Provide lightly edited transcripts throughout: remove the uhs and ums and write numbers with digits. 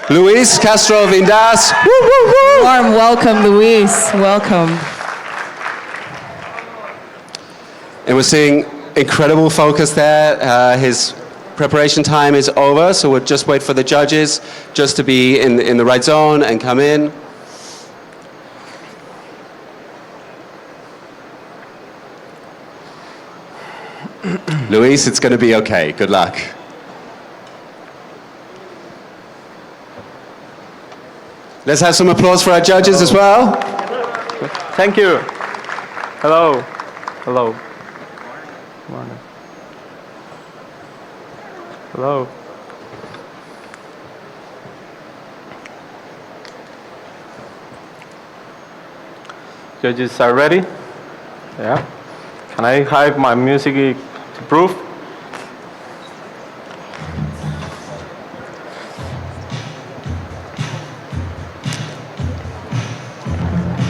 Luis Castro, Vindas. Woo, woo, woo. Warm welcome, Luis. Welcome. And we're seeing incredible focus there. His preparation time is over, so we'll just wait for the judges just to be in the right zone and come in. Luis, it's going to be okay. Good luck. Let's have some applause for our judges as well. Thank you. Hello. Hello. Morning. Hello. Judges are ready? Yeah. Can I have my music to prove?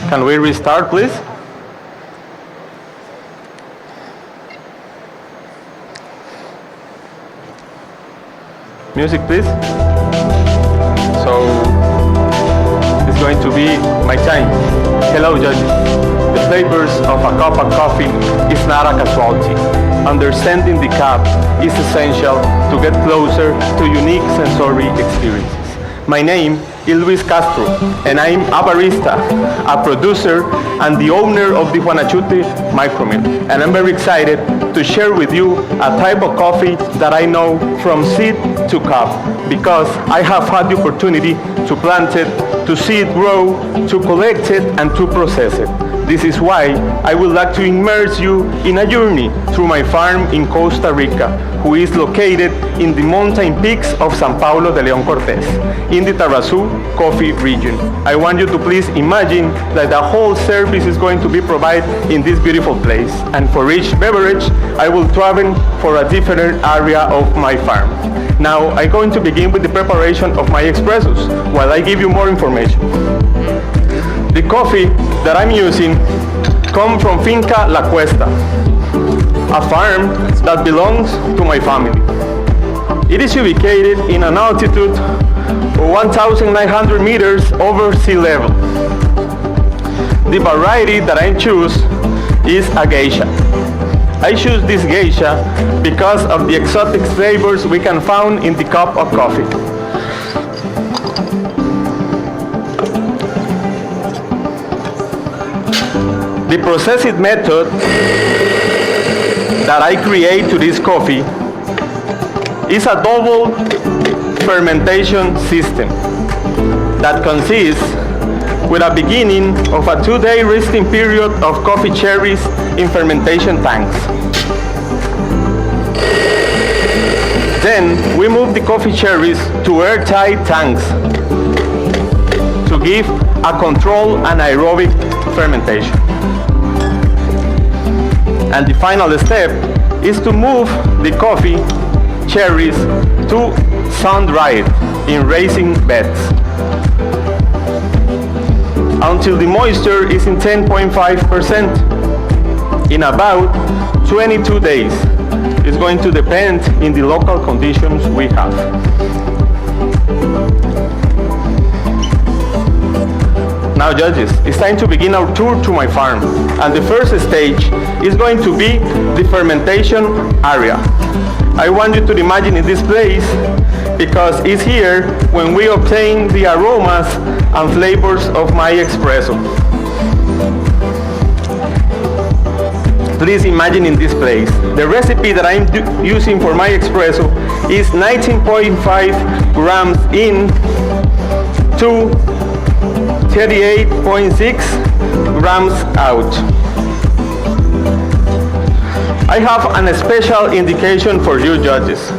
Can we restart, please? Music, please. So, it's going to be my time. Hello, judges. The flavors of a cup of coffee is not a casualty. Understanding the cup is essential to get closer to unique sensory experiences. My name is Luis Castro, and I'm a barista, a producer, and the owner of the Juanachute Micromill. And I'm very excited to share with you a type of coffee that I know from seed to cup, because I have had the opportunity to plant it, to see it grow, to collect it, and to process it. This is why I would like to immerse you in a journey through my farm in Costa Rica, who is located in the mountain peaks of San Pablo de León Cortés, in the Tarrazú coffee region. I want you to please imagine that the whole service is going to be provided in this beautiful place. And for each beverage, I will travel for a different area of my farm. Now, I'm going to begin with the preparation of my espressos, while I give you more information. The coffee that I'm using comes from Finca La Cuesta, a farm that belongs to my family. It is ubicated in an altitude of 1,900 meters over sea level. The variety that I choose is a geisha. I choose this geisha because of the exotic flavors we can find in the cup of coffee. The processing method that I create to this coffee is a double fermentation system that consists with a beginning of a 2-day resting period of coffee cherries in fermentation tanks. Then we move the coffee cherries to airtight tanks to give a controlled anaerobic fermentation. And the final step is to move the coffee cherries to sun-dried in raising beds until the moisture is in 10.5% in about 22 days. It's going to depend in the local conditions we have. Now, judges, it's time to begin our tour to my farm. And the first stage is going to be the fermentation area. I want you to imagine in this place because it's here when we obtain the aromas and flavors of my espresso. Please imagine in this place. The recipe that I'm using for my espresso is 19.5 grams in to 38.6 grams out. I have a special indication for you judges.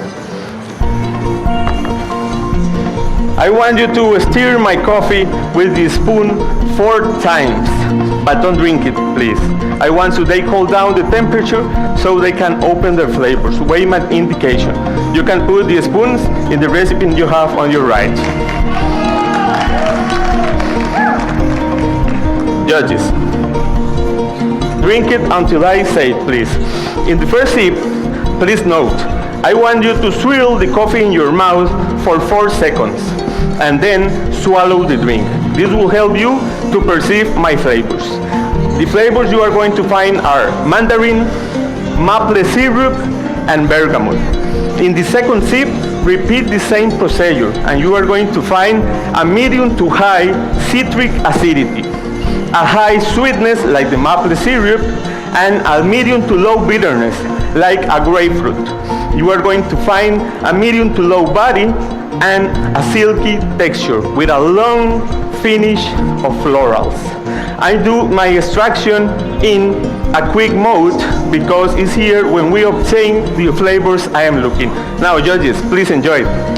I want you to stir my coffee with the spoon 4 times, but don't drink it, please. I want to they cool down the temperature so they can open their flavors. Weigh my indication. You can put the spoons in the recipe you have on your right. Judges, drink it until I say it, please. In the first sip, please note, I want you to swirl the coffee in your mouth for 4 seconds. and then swallow the drink. This will help you to perceive my flavors. The flavors you are going to find are mandarin, maple syrup, and bergamot. In the second sip, repeat the same procedure, and you are going to find a medium to high citric acidity, a high sweetness like the maple syrup, and a medium to low bitterness like a grapefruit. You are going to find a medium to low body and a silky texture with a long finish of florals. I do my extraction in a quick mode because it's here when we obtain the flavors I am looking. Now, judges, please enjoy it.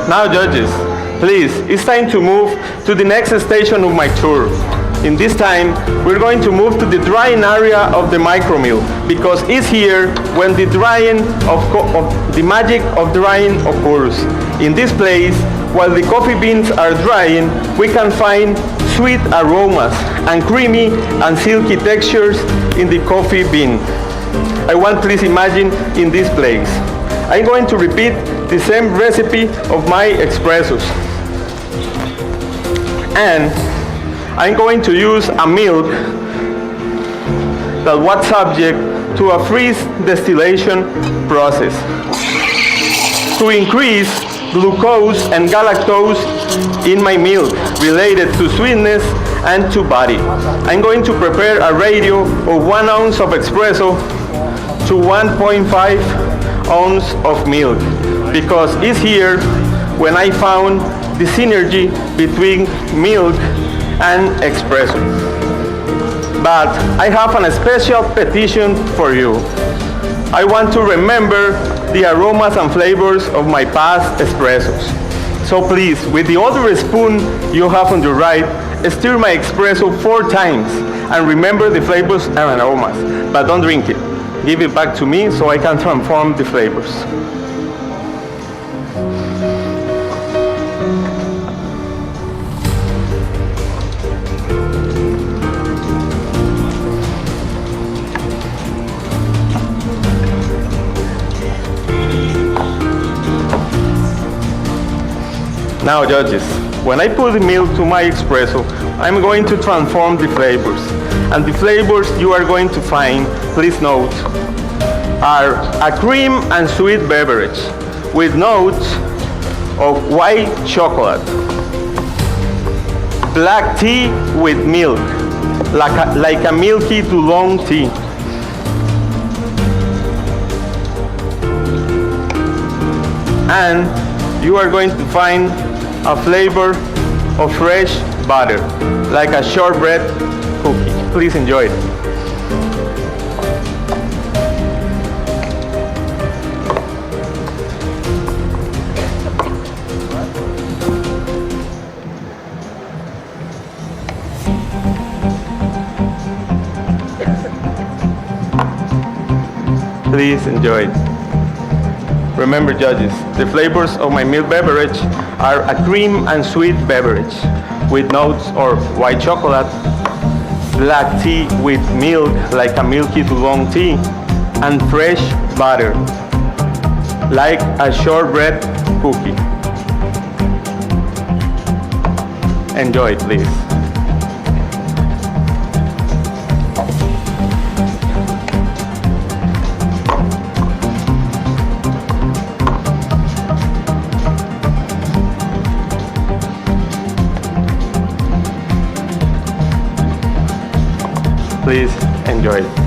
Now, judges, please, it's time to move to the next station of my tour. In this time, we're going to move to the drying area of the micromill because it's here when the drying of the magic of drying occurs. In this place, while the coffee beans are drying, we can find sweet aromas and creamy and silky textures in the coffee bean. I want please imagine in this place. I'm going to repeat the same recipe of my espressos. And I'm going to use a milk that was subject to a freeze distillation process to increase glucose and galactose in my milk related to sweetness and to body. I'm going to prepare a ratio of 1 ounce of espresso to 1.5 ounce of milk because it's here when I found the synergy between milk and espresso. But I have a special petition for you. I want to remember the aromas and flavors of my past espressos. So please, with the other spoon you have on your right, stir my espresso 4 times and remember the flavors and aromas, but don't drink it. Give it back to me so I can transform the flavors. Now, judges, when I put the milk to my espresso, I'm going to transform the flavors. And the flavors you are going to find, please note, are a cream and sweet beverage with notes of white chocolate, black tea with milk, like a milky to long tea, and you are going to find a flavor of fresh butter, like a shortbread cookie. Please enjoy it. Please enjoy it. Remember, judges, the flavors of my milk beverage are a cream and sweet beverage with notes of white chocolate, black tea with milk like a milky oolong tea, and fresh butter like a shortbread cookie. Enjoy it, please. Please enjoy it.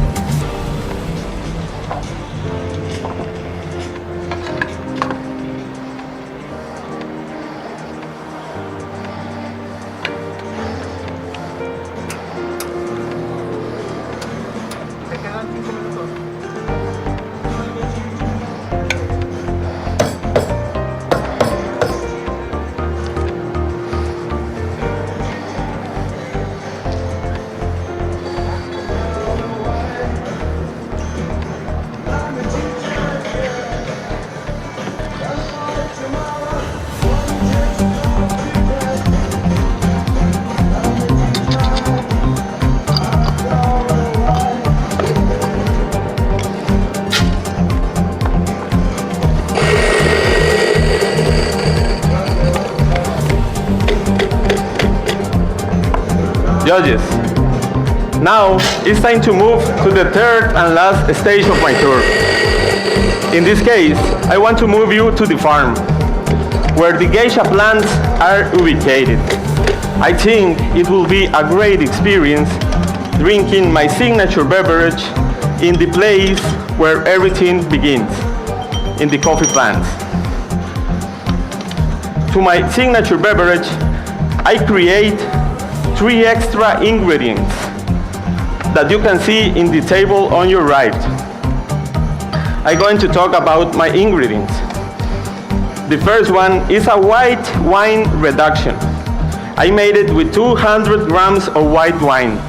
Judges, now it's time to move to the third and last stage of my tour. In this case, I want to move you to the farm, where the geisha plants are ubicated. I think it will be a great experience drinking my signature beverage in the place where everything begins, in the coffee plants. To my signature beverage, I create 3 extra ingredients that you can see in the table on your right. I'm going to talk about my ingredients. The first one is a white wine reduction. I made it with 200 grams of white wine,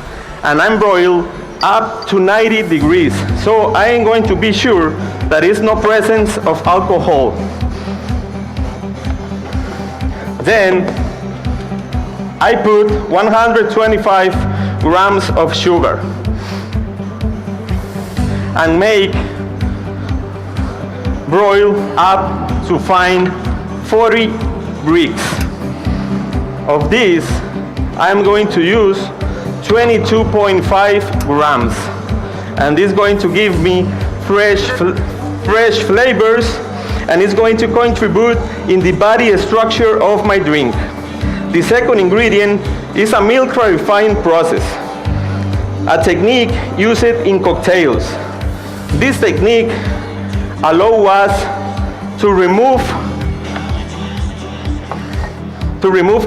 and I'm broiled up to 90 degrees, so I am going to be sure that there is no presence of alcohol. Then I put 125 grams of sugar and make broil up to fine 40 bricks. Of this, I'm going to use 22.5 grams, and this is going to give me fresh flavors, and it's going to contribute in the body structure of my drink. The second ingredient is a milk clarifying process, a technique used in cocktails. This technique allows us to remove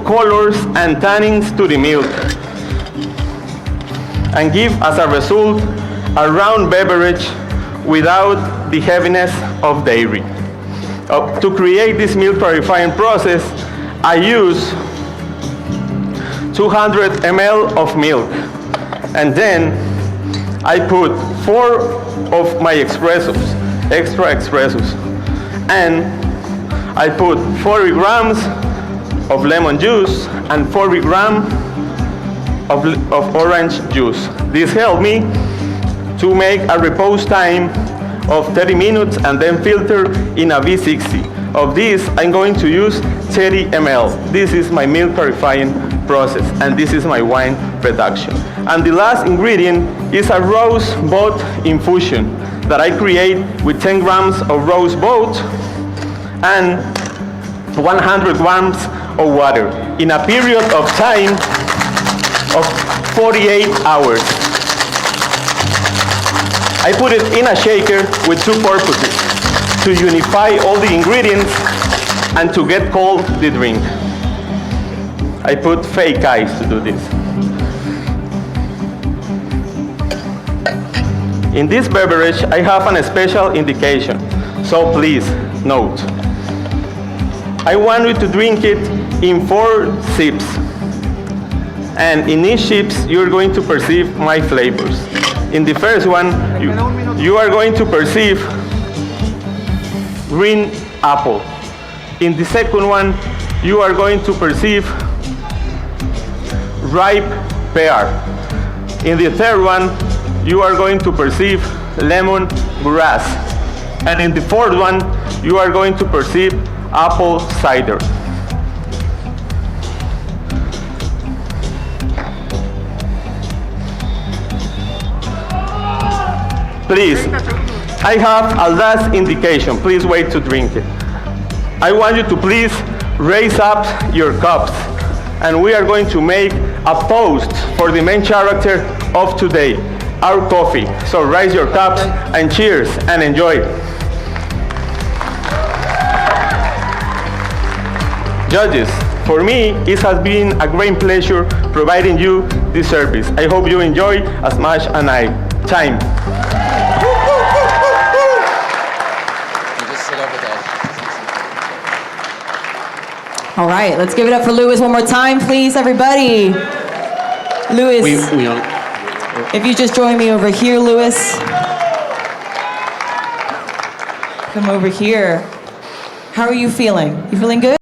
colors and tannins to the milk and give as a result a round beverage without the heaviness of dairy. To create this milk clarifying process, I use 200 ml of milk, and then I put 4 of my extra espressos, and I put 40 grams of lemon juice and 40 grams of orange juice. This helped me to make a repose time of 30 minutes and then filter in a V60. Of this, I'm going to use 30 ml. This is my milk clarifying process, and this is my wine reduction. And the last ingredient is a rose boat infusion that I create with 10 grams of rose boat and 100 grams of water in a period of time of 48 hours. I put it in a shaker with 2 purposes: to unify all the ingredients and to get cold the drink. I put fake ice to do this. In this beverage, I have a special indication, so please note. I want you to drink it in 4 sips. And in each sips, you're going to perceive my flavors. In the first one, you are going to perceive green apple. In the second one, you are going to perceive ripe pear. In the third one, you are going to perceive lemon grass. And in the fourth one, you are going to perceive apple cider. Please, I have a last indication. Please wait to drink it. I want you to please raise up your cups, and we are going to make a toast for the main character of today, our coffee. So raise your cups and cheers and enjoy. Judges, for me, it has been a great pleasure providing you this service. I hope you enjoy as much as I. Time. All right, let's give it up for Luis one more time, please, everybody. Luis, if you just join me over here, Luis. Come over here. How are you feeling? You feeling good?